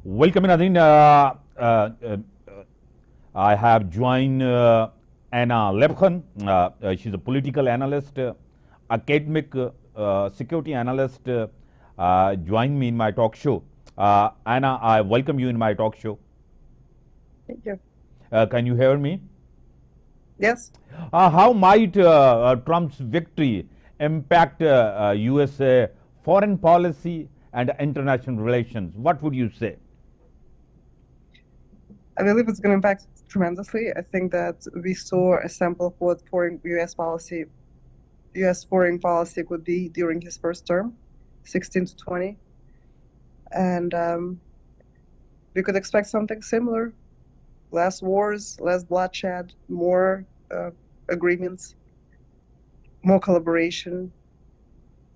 Welcome, Nadine. I have joined Ena Labken. She's a political analyst, academic security analyst. Join me in my talk show. Anna, I welcome you in my talk show. Thank you. Can you hear me? Yes. How might Trump's victory impact USA foreign policy and international relations? What would you say? I believe it's going to impact tremendously. I think that we saw a sample of what U.S. foreign policy could be during his first term, 16 to 20. And we could expect something similar. Less wars, less bloodshed, more agreements, more collaboration.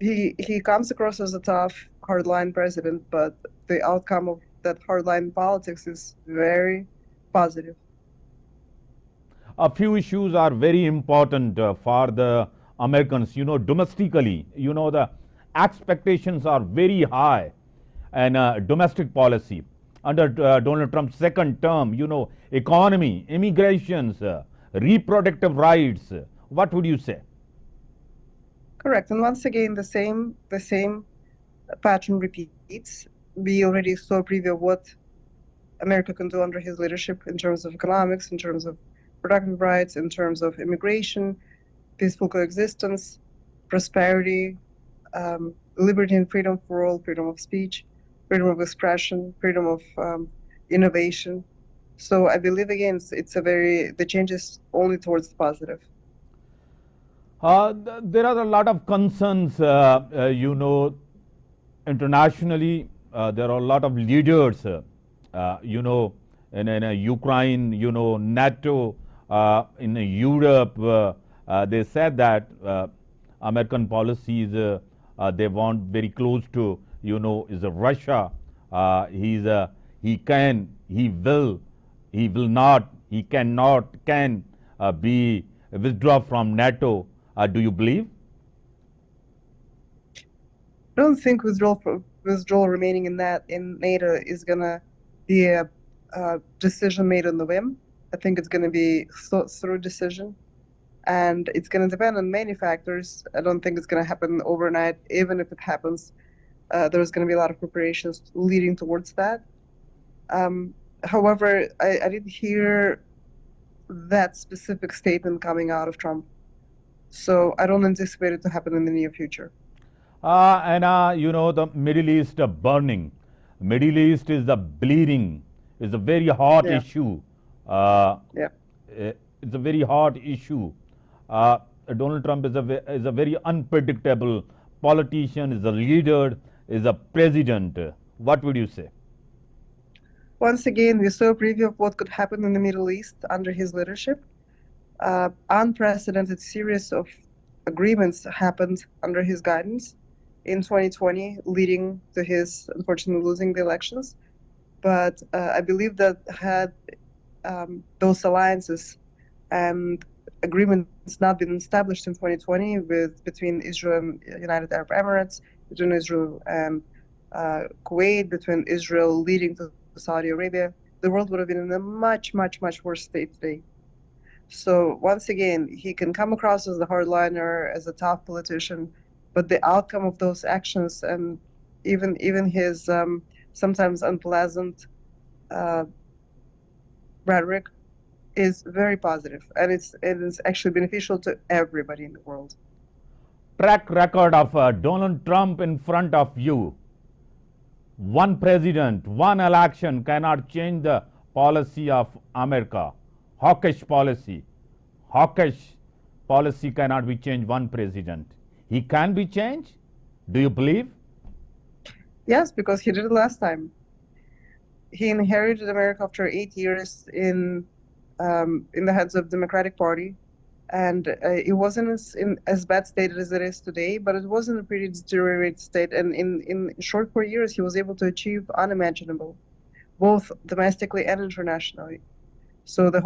He comes across as a tough, hardline president, but the outcome of that hardline politics is very positive. A few issues are very important for the Americans. Domestically, the expectations are very high and domestic policy. Under Donald Trump's second term, economy, immigrations, reproductive rights. What would you say? Correct. And once again, the same pattern repeats. We already saw a preview of what America can do under his leadership in terms of economics, in terms of reproductive rights, in terms of immigration, peaceful coexistence, prosperity, liberty and freedom for all, freedom of speech, freedom of expression, freedom of innovation. So I believe, again, the change is only towards the positive. There are a lot of concerns, internationally. There are a lot of leaders, in Ukraine, NATO, in Europe. They said that American policies they want very close to, is Russia. He will not, he cannot, can be withdraw from NATO. Do you believe? I don't think withdrawal remaining in NATO is gonna be a decision made on the whim. I think it's gonna be thought through decision, and it's gonna depend on many factors. I don't think it's gonna happen overnight. Even if it happens, there's gonna be a lot of preparations leading towards that. However, I didn't hear that specific statement coming out of Trump, so I don't anticipate it to happen in the near future. And the Middle East burning. Middle East is the bleeding. It's a very hot issue. It's a very hot issue. Donald Trump is a very unpredictable politician, is a leader, is a president. What would you say? Once again, we saw a preview of what could happen in the Middle East under his leadership. Unprecedented series of agreements happened under his guidance in 2020, leading to his unfortunately losing the elections. But I believe that had those alliances and agreements not been established in 2020 between Israel and United Arab Emirates, between Israel and Kuwait, between Israel leading to Saudi Arabia, the world would have been in a much, much, much worse state today. So once again, he can come across as a hardliner, as a tough politician, but the outcome of those actions and even his sometimes unpleasant rhetoric is very positive, and it is actually beneficial to everybody in the world. Track record of Donald Trump in front of you. One president, one election cannot change the policy of America. Hawkish policy. Hawkish policy cannot be changed one president. He can be changed? Do you believe? Yes, because he did it last time. He inherited America after 8 years in the hands of the Democratic Party, and it wasn't as bad state as it is today, but it was in a pretty deteriorated state. And in short 4 years, he was able to achieve unimaginable, both domestically and internationally. So the whole